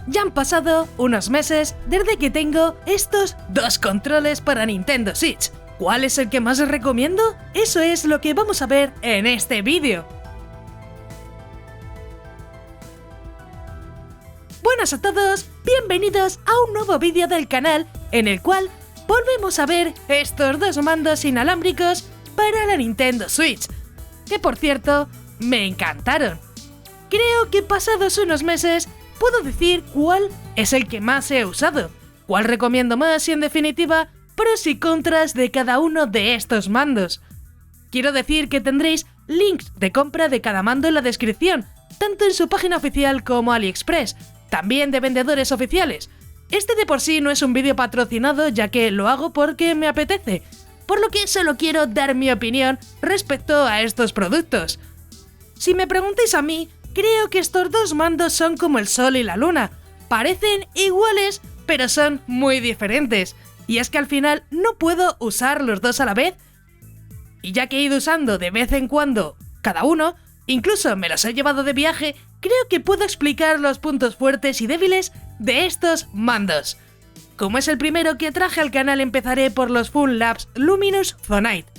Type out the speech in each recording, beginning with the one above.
Ya han pasado unos meses desde que tengo estos dos controles para Nintendo Switch. ¿Cuál es el que más os recomiendo? Eso es lo que vamos a ver en este vídeo. Buenas a todos, bienvenidos a un nuevo vídeo del canal en el cual volvemos a ver estos dos mandos inalámbricos para la Nintendo Switch, que por cierto, me encantaron. Creo que pasados unos meses puedo decir cuál es el que más he usado, cuál recomiendo más y en definitiva, pros y contras de cada uno de estos mandos. Quiero decir que tendréis links de compra de cada mando en la descripción, tanto en su página oficial como AliExpress, también de vendedores oficiales. Este de por sí no es un vídeo patrocinado, ya que lo hago porque me apetece, por lo que solo quiero dar mi opinión respecto a estos productos. Si me preguntáis a mí, creo que estos dos mandos son como el sol y la luna. Parecen iguales, pero son muy diferentes. Y es que al final no puedo usar los dos a la vez. Y ya que he ido usando de vez en cuando cada uno, incluso me los he llevado de viaje, creo que puedo explicar los puntos fuertes y débiles de estos mandos. Como es el primero que traje al canal, empezaré por los Funlabs Luminous Zonite,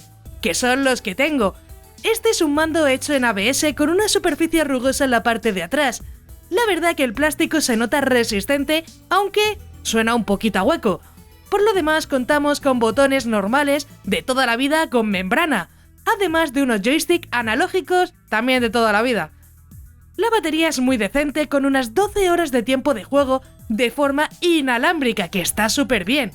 que son los que tengo. Este es un mando hecho en ABS con una superficie rugosa en la parte de atrás. La verdad que el plástico se nota resistente, aunque suena un poquito a hueco. Por lo demás contamos con botones normales de toda la vida con membrana, además de unos joystick analógicos también de toda la vida. La batería es muy decente con unas 12 horas de tiempo de juego de forma inalámbrica, que está súper bien.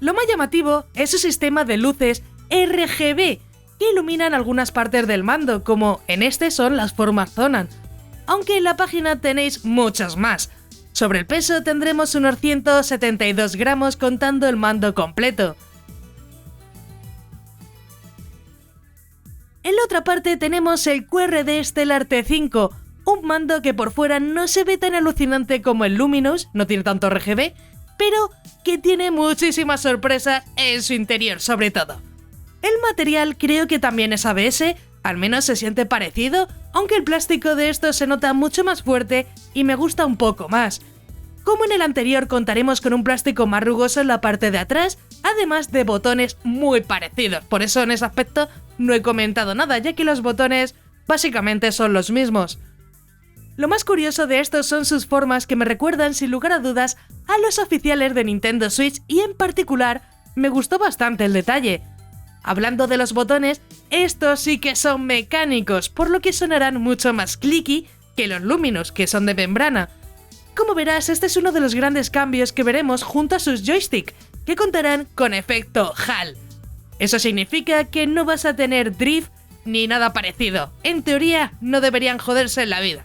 Lo más llamativo es su sistema de luces RGB, que iluminan algunas partes del mando, como en este son las formas Zonan, aunque en la página tenéis muchas más. Sobre el peso tendremos unos 172 gramos contando el mando completo. En la otra parte tenemos el QRD Stellar T5, un mando que por fuera no se ve tan alucinante como el Luminous, no tiene tanto RGB, pero que tiene muchísimas sorpresas en su interior sobre todo. El material creo que también es ABS, al menos se siente parecido, aunque el plástico de estos se nota mucho más fuerte y me gusta un poco más. Como en el anterior contaremos con un plástico más rugoso en la parte de atrás, además de botones muy parecidos, por eso en ese aspecto no he comentado nada, ya que los botones básicamente son los mismos. Lo más curioso de estos son sus formas, que me recuerdan sin lugar a dudas a los oficiales de Nintendo Switch, y en particular me gustó bastante el detalle. Hablando de los botones, estos sí que son mecánicos, por lo que sonarán mucho más clicky que los Luminous, que son de membrana. Como verás, este es uno de los grandes cambios que veremos junto a sus joystick, que contarán con efecto HAL. Eso significa que no vas a tener drift ni nada parecido. En teoría, no deberían joderse en la vida.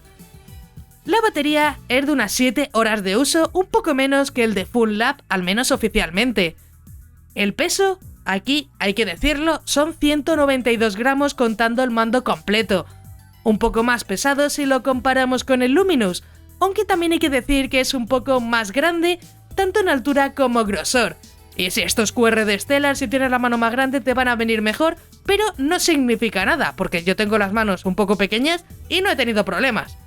La batería es de unas 7 horas de uso, un poco menos que el de Funlab, al menos oficialmente. El peso, aquí hay que decirlo, son 192 gramos contando el mando completo. Un poco más pesado si lo comparamos con el Luminous, aunque también hay que decir que es un poco más grande, tanto en altura como grosor. Y si estos QRD Stellar, si tienes la mano más grande, te van a venir mejor, pero no significa nada, porque yo tengo las manos un poco pequeñas y no he tenido problemas.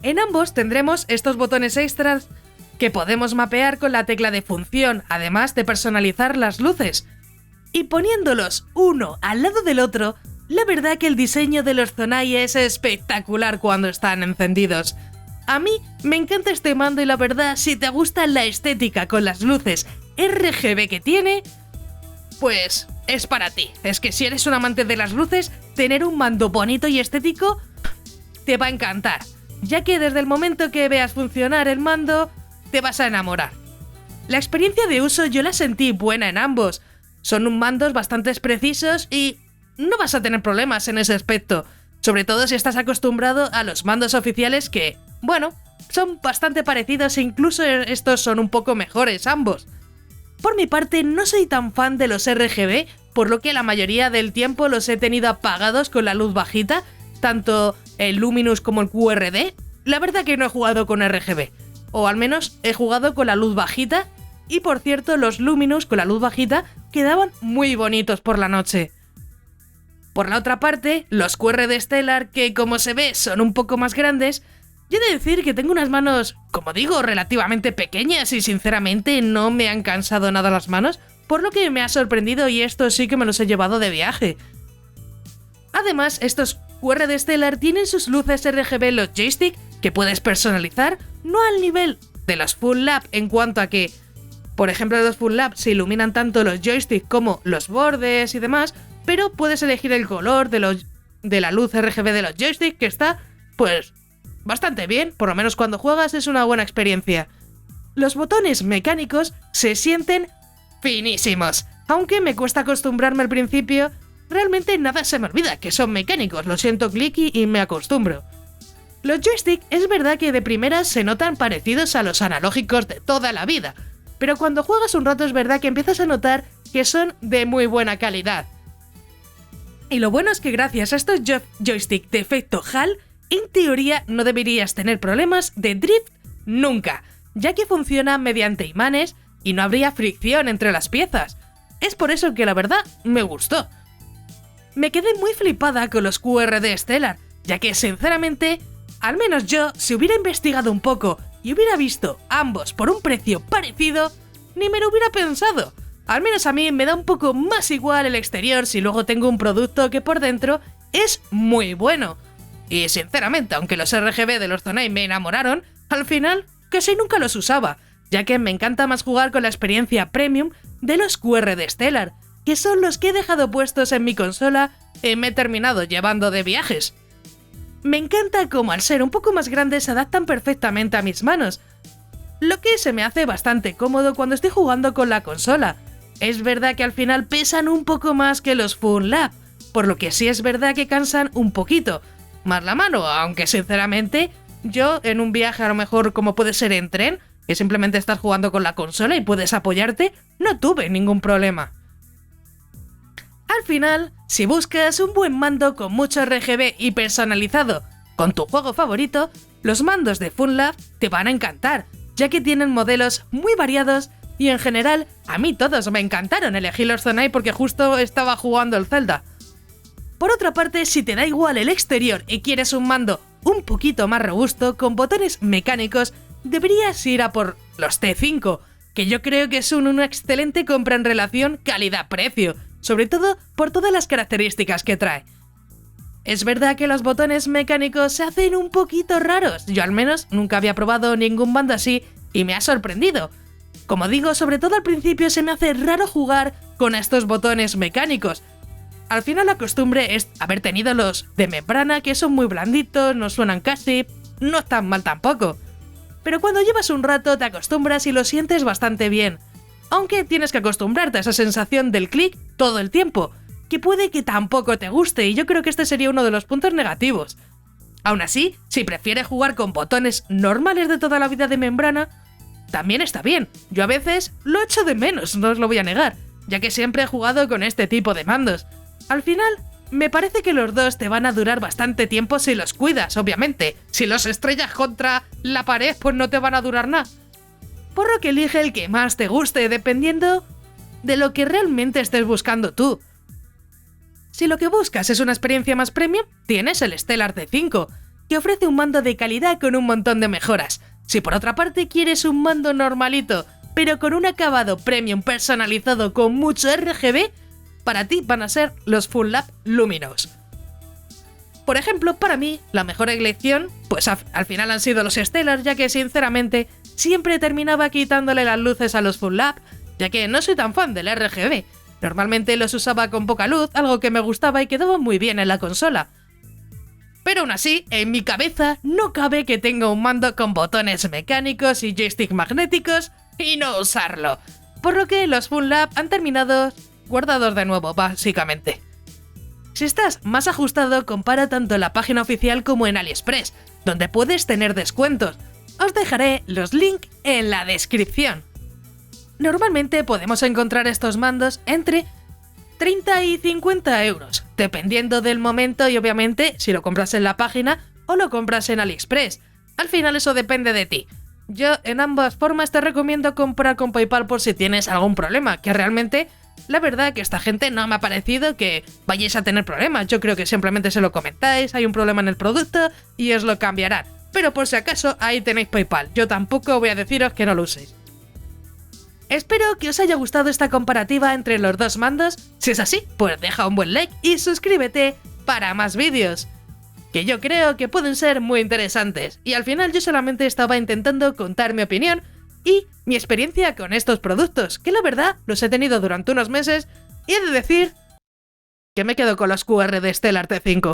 En ambos tendremos estos botones extras que podemos mapear con la tecla de función, además de personalizar las luces. Y poniéndolos uno al lado del otro, la verdad que el diseño de los Zonai es espectacular cuando están encendidos. A mí me encanta este mando y la verdad, si te gusta la estética con las luces RGB que tiene, pues es para ti. Es que si eres un amante de las luces, tener un mando bonito y estético te va a encantar, ya que desde el momento que veas funcionar el mando, te vas a enamorar. La experiencia de uso yo la sentí buena en ambos. Son mandos bastante precisos y no vas a tener problemas en ese aspecto, sobre todo si estás acostumbrado a los mandos oficiales que, bueno, son bastante parecidos e incluso estos son un poco mejores ambos. Por mi parte, no soy tan fan de los RGB, por lo que la mayoría del tiempo los he tenido apagados con la luz bajita, tanto el Luminous como el QRD. La verdad que no he jugado con RGB, o al menos he jugado con la luz bajita, y por cierto los Luminous con la luz bajita quedaban muy bonitos por la noche. Por la otra parte, los QRD Stellar, que como se ve son un poco más grandes, Yo he de decir que tengo unas manos, como digo, relativamente pequeñas y sinceramente no me han cansado nada las manos, por lo que me ha sorprendido y esto sí que me los he llevado de viaje. Además, estos QRD Stellar tienen sus luces RGB en los joystick que puedes personalizar, no al nivel de los Full Lab en cuanto a que, por ejemplo, los Full Lab se iluminan tanto los joysticks como los bordes y demás, pero puedes elegir el color de la luz RGB de los joysticks que está, pues, bastante bien, por lo menos cuando juegas es una buena experiencia. Los botones mecánicos se sienten finísimos, aunque me cuesta acostumbrarme al principio. Realmente nada se me olvida, que son mecánicos, lo siento clicky y me acostumbro. Los joysticks es verdad que de primeras se notan parecidos a los analógicos de toda la vida, pero cuando juegas un rato es verdad que empiezas a notar que son de muy buena calidad. Y lo bueno es que gracias a estos joysticks de efecto HAL, en teoría no deberías tener problemas de drift nunca, ya que funcionan mediante imanes y no habría fricción entre las piezas. Es por eso que la verdad me gustó. Me quedé muy flipada con los QRD Stellar, ya que sinceramente, al menos yo, si hubiera investigado un poco y hubiera visto ambos por un precio parecido, ni me lo hubiera pensado. Al menos a mí me da un poco más igual el exterior si luego tengo un producto que por dentro es muy bueno. Y sinceramente, aunque los RGB de los Zonai me enamoraron, al final casi nunca los usaba, ya que me encanta más jugar con la experiencia premium de los QRD Stellar, que son los que he dejado puestos en mi consola y me he terminado llevando de viajes. Me encanta cómo al ser un poco más grandes se adaptan perfectamente a mis manos, lo que se me hace bastante cómodo cuando estoy jugando con la consola. Es verdad que al final pesan un poco más que los Full Lab, por lo que sí es verdad que cansan un poquito más la mano, aunque sinceramente yo en un viaje a lo mejor como puede ser en tren, que simplemente estás jugando con la consola y puedes apoyarte, no tuve ningún problema. Al final, si buscas un buen mando con mucho RGB y personalizado con tu juego favorito, los mandos de Funlab te van a encantar, ya que tienen modelos muy variados y en general a mí todos me encantaron. Elegí los Zonai porque justo estaba jugando el Zelda. Por otra parte, si te da igual el exterior y quieres un mando un poquito más robusto con botones mecánicos, deberías ir a por los T5, que yo creo que son una excelente compra en relación calidad-precio, sobre todo por todas las características que trae. Es verdad que los botones mecánicos se hacen un poquito raros, yo al menos nunca había probado ningún mando así y me ha sorprendido. Como digo, sobre todo al principio se me hace raro jugar con estos botones mecánicos. Al final la costumbre es haber tenido los de membrana, que son muy blanditos, no suenan casi, no están mal tampoco. Pero cuando llevas un rato te acostumbras y lo sientes bastante bien. Aunque tienes que acostumbrarte a esa sensación del clic todo el tiempo, que puede que tampoco te guste, y yo creo que este sería uno de los puntos negativos. Aún así, si prefieres jugar con botones normales de toda la vida de membrana, también está bien. Yo a veces lo echo de menos, no os lo voy a negar, ya que siempre he jugado con este tipo de mandos. Al final, me parece que los dos te van a durar bastante tiempo si los cuidas, obviamente. Si los estrellas contra la pared, pues no te van a durar nada. Por lo que elige el que más te guste, dependiendo de lo que realmente estés buscando tú. Si lo que buscas es una experiencia más premium, tienes el Stellar T5, que ofrece un mando de calidad con un montón de mejoras. Si por otra parte quieres un mando normalito, pero con un acabado premium personalizado con mucho RGB, para ti van a ser los Funlab Luminous. Por ejemplo, para mí, la mejor elección, pues al final han sido los Stellar, ya que sinceramente siempre terminaba quitándole las luces a los Funlab, ya que no soy tan fan del RGB. Normalmente los usaba con poca luz, algo que me gustaba y quedaba muy bien en la consola. Pero aún así, en mi cabeza no cabe que tenga un mando con botones mecánicos y joystick magnéticos y no usarlo. Por lo que los Funlab han terminado guardados de nuevo, básicamente. Si estás más ajustado, compara tanto en la página oficial como en AliExpress, donde puedes tener descuentos. Os dejaré los links en la descripción. Normalmente podemos encontrar estos mandos entre 30 y 50 euros, dependiendo del momento y obviamente si lo compras en la página o lo compras en AliExpress. Al final eso depende de ti. Yo en ambas formas te recomiendo comprar con PayPal por si tienes algún problema, que realmente la verdad que esta gente no me ha parecido que vayáis a tener problemas. Yo creo que simplemente se lo comentáis, hay un problema en el producto y os lo cambiarán. pero por si acaso ahí tenéis PayPal, yo tampoco voy a deciros que no lo uséis. Espero que os haya gustado esta comparativa entre los dos mandos. Si es así, pues deja un buen like y suscríbete para más vídeos, que yo creo que pueden ser muy interesantes. Y al final yo solamente estaba intentando contar mi opinión y mi experiencia con estos productos, que la verdad los he tenido durante unos meses y he de decir que me quedo con los QR de Stellar T5.